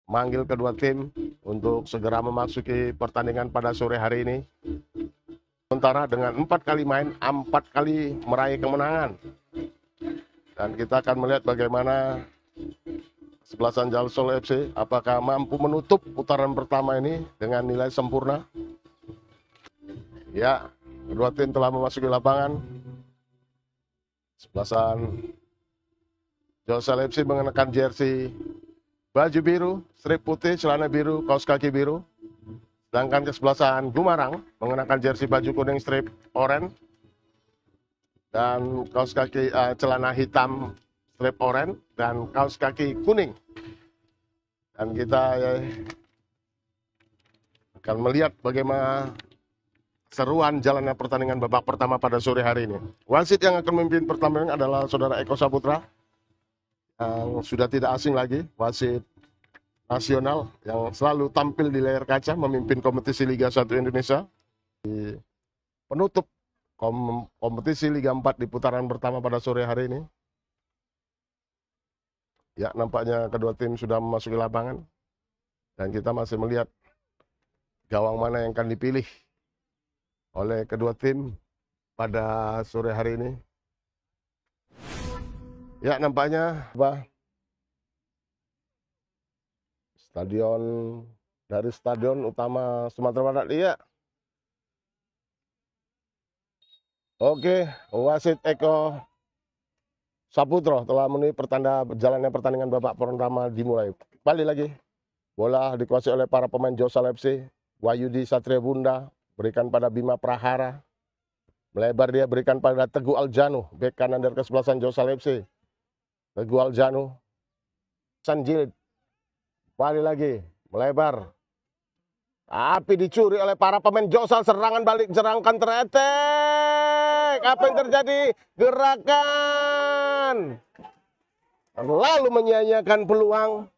manggil kedua tim untuk segera memasuki pertandingan pada sore hari ini. Sementara dengan 4 kali main, 4 kali meraih kemenangan. Dan kita akan melihat bagaimana kesebelasan Jalsol FC apakah mampu menutup putaran pertama ini dengan nilai sempurna. Ya, kedua tim telah memasuki lapangan. Kesebelasan Jalsol FC mengenakan jersey baju biru, strip putih, celana biru, kaos kaki biru. Sedangkan kesebelasan Gumarang mengenakan jersey baju kuning, strip oranye dan kaos kaki celana hitam, strip oranye dan kaos kaki kuning. Dan kita akan melihat bagaimana seruan jalannya pertandingan babak pertama pada sore hari ini. Wasit yang akan memimpin pertandingan adalah saudara Eko Saputra, yang sudah tidak asing lagi, wasit nasional yang selalu tampil di layar kaca memimpin kompetisi Liga 1 Indonesia. Di penutup kompetisi Liga 4 di putaran pertama pada sore hari ini. Ya, nampaknya kedua tim sudah memasuki lapangan dan kita masih melihat gawang mana yang akan dipilih oleh kedua tim pada sore hari ini. Ya, nampaknya dari stadion utama Sumatera Barat. Iya. Oke, wasit Eko Saputra telah memenuhi pertanda berjalannya pertandingan babak pertama dimulai. Kembali lagi, bola dikuasai oleh para pemain Jalsol FC. Wahyudi Satria Bunda berikan pada Bima Prahara. Melebar dia berikan pada Teguh Aljanu, bek kanan dari kesebelasan Jalsol FC. Teguh Aljanu, Sanjil, kembali lagi, melebar. Tapi dicuri oleh para pemain Jalsol, serangan balik, jerangkan teretek. Apa yang terjadi? Gerakan. Lalu menyia-nyiakan peluang.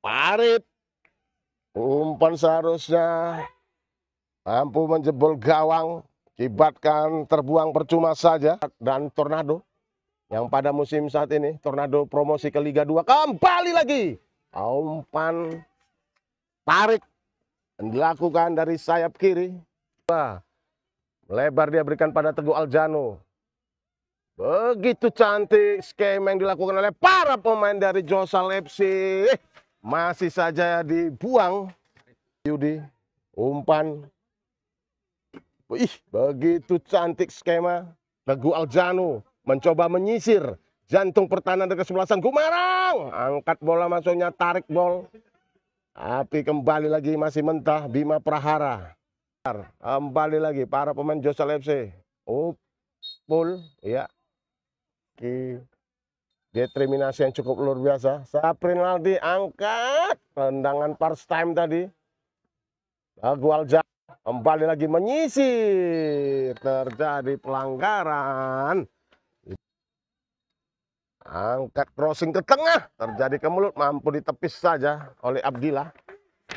Farid. Umpan seharusnya mampu menjebol gawang. Akibatkan terbuang percuma saja. Dan Tornado yang pada musim saat ini, Tornado promosi ke Liga 2. Kembali lagi. Umpan tarik yang dilakukan dari sayap kiri. Melebar dia berikan pada Teguh Aljanu. Begitu cantik skema yang dilakukan oleh para pemain dari Jalsol FC. Masih saja dibuang. Yudi, umpan. Begitu cantik skema. Teguh Aljanu mencoba menyisir jantung pertahanan dari kesebelasan Gumarang. Angkat bola masuknya, tarik bol. Tapi kembali lagi masih mentah Bima Prahara. Kembali lagi para pemain Jalsol FC. Full, ya. Determinasi yang cukup luar biasa. Saprinaldi angkat tendangan first time tadi. Teguh Aljanu kembali lagi menyisir. Terjadi pelanggaran. Angkat crossing ke tengah. Terjadi ke mulut. Mampu ditepis saja oleh Abdillah.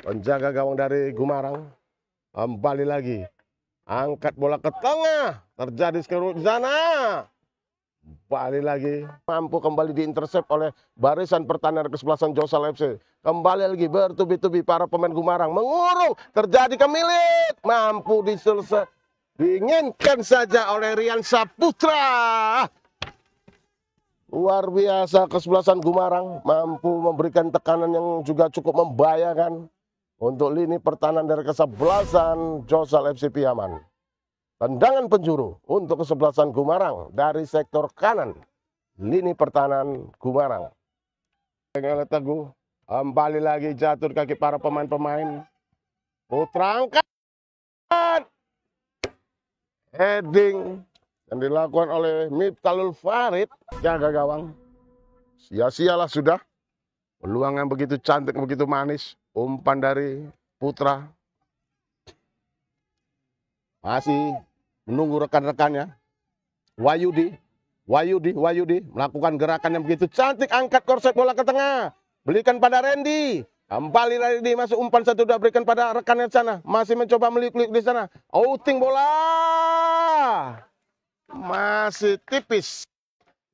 Penjaga gawang dari Gumarang. Kembali lagi. Angkat bola ke tengah. Terjadi skerut di sana. Kembali lagi. Mampu kembali diintersep oleh barisan pertahanan kesebelasan Jalsol FC. Kembali lagi bertubi-tubi para pemain Gumarang. Mengurung. Terjadi kemilit. Mampu diselesaikan. Diinginkan saja oleh Rian Saputra. Luar biasa kesebelasan Gumarang. Mampu memberikan tekanan yang juga cukup membahayakan. Untuk lini pertahanan dari kesebelasan Jalsol FC Piaman. Tendangan penjuru untuk kesebelasan Gumarang dari sektor kanan. Lini pertahanan Gumarang. Oleh Teguh. Kembali lagi jatuh kaki para pemain-pemain. Putra angkat. Heading. Yang dilakukan oleh Miftahul Farid. Jaga gawang. Sia-sialah sudah. Peluang yang begitu cantik, begitu manis. Umpan dari Putra. Masih menunggu rekan-rekannya. Wahyudi melakukan gerakan yang begitu cantik. Angkat korsek bola ke tengah. Belikan pada Randy. Kembali Randy masuk umpan satu. Sudah berikan pada rekannya di sana. Masih mencoba meliuk-liuk di sana. Outing bola. Masih tipis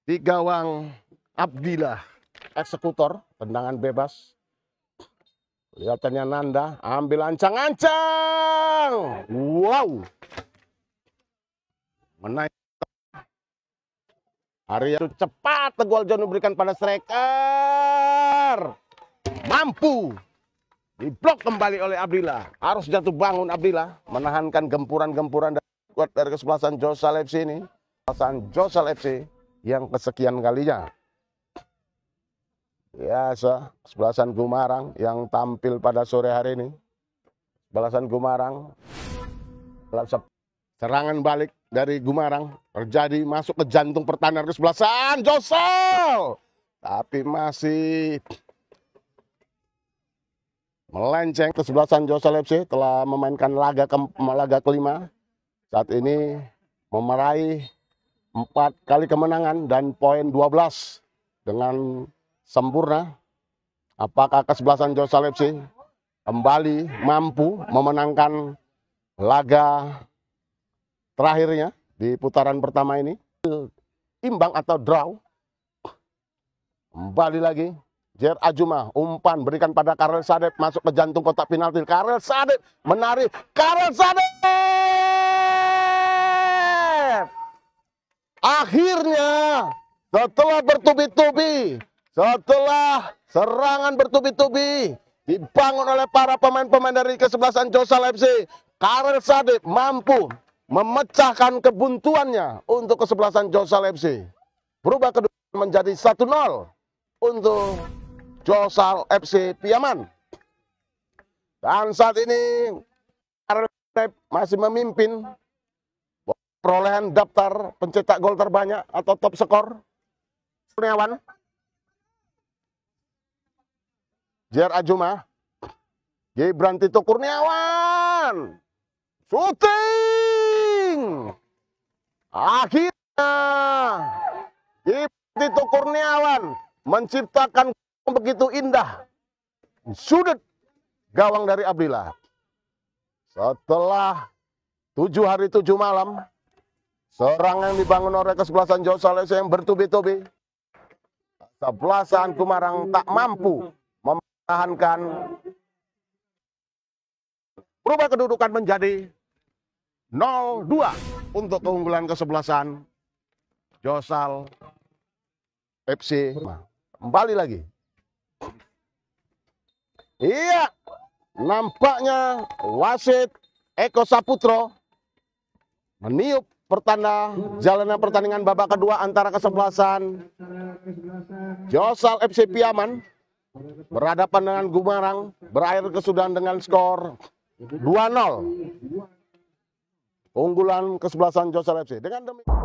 di gawang Abdillah. eksekutor, tendangan bebas. Kelihatannya Nanda, ambil ancang-ancang. Wow. Menaik. Arya cepat, gol John diberikan pada striker. Mampu. Diblok kembali oleh Abdillah. Harus jatuh bangun Abdillah. Menahankan gempuran-gempuran dari kesebelasan Josal FC ini. Kesebelasan Josal FC yang kesekian kalinya. Biasa, kesebelasan Gumarang yang tampil pada sore hari ini. Kesebelasan Gumarang. Serangan balik dari Gumarang terjadi, masuk ke jantung pertahanan kesebelasan Josal. Tapi masih melenceng. Kesebelasan Josal FC telah memainkan laga kelima. Saat ini memeraih 4 kali kemenangan dan poin 12 dengan sempurna. Apakah kesebelasan Josal FC kembali mampu memenangkan laga terakhirnya di putaran pertama ini? Imbang atau draw? Kembali lagi. Jer Ajuma, umpan berikan pada Karel Sadep, masuk ke jantung kotak penalti. Karel Sadep menarik. Karel Sadep! Akhirnya, setelah bertubi-tubi, setelah serangan bertubi-tubi dibangun oleh para pemain-pemain dari kesebelasan Josal FC, Karel Sadep mampu memecahkan kebuntuannya untuk kesebelasan Josal FC. Berubah kedudukan menjadi 1-0 untuk Josal FC Piaman. Dan saat ini Karel Sadep masih memimpin perolehan daftar pencetak gol terbanyak atau top skor. Kurniawan, Jer Ajuma, Gibran Tito Kurniawan, syuting. Akhirnya Tito Kurniawan menciptakan begitu indah sudut gawang dari Abdillah. Setelah 7 hari 7 malam, serangan yang dibangun oleh kesebelasan Josal FC yang bertubi-tubi, kesebelasan Gumarang tak mampu mempertahankan. Berubah kedudukan menjadi 0-2 untuk keunggulan kesebelasan Josal FC. Kembali lagi. Iya, nampaknya wasit Eko Saputro meniup pertanda jalannya pertandingan babak kedua antara kesebelasan Josal FC Piaman berhadapan dengan Gumarang, berakhir kesudahan dengan skor 2-0. Unggulan kesebelasan Josal FC. Dengan demikian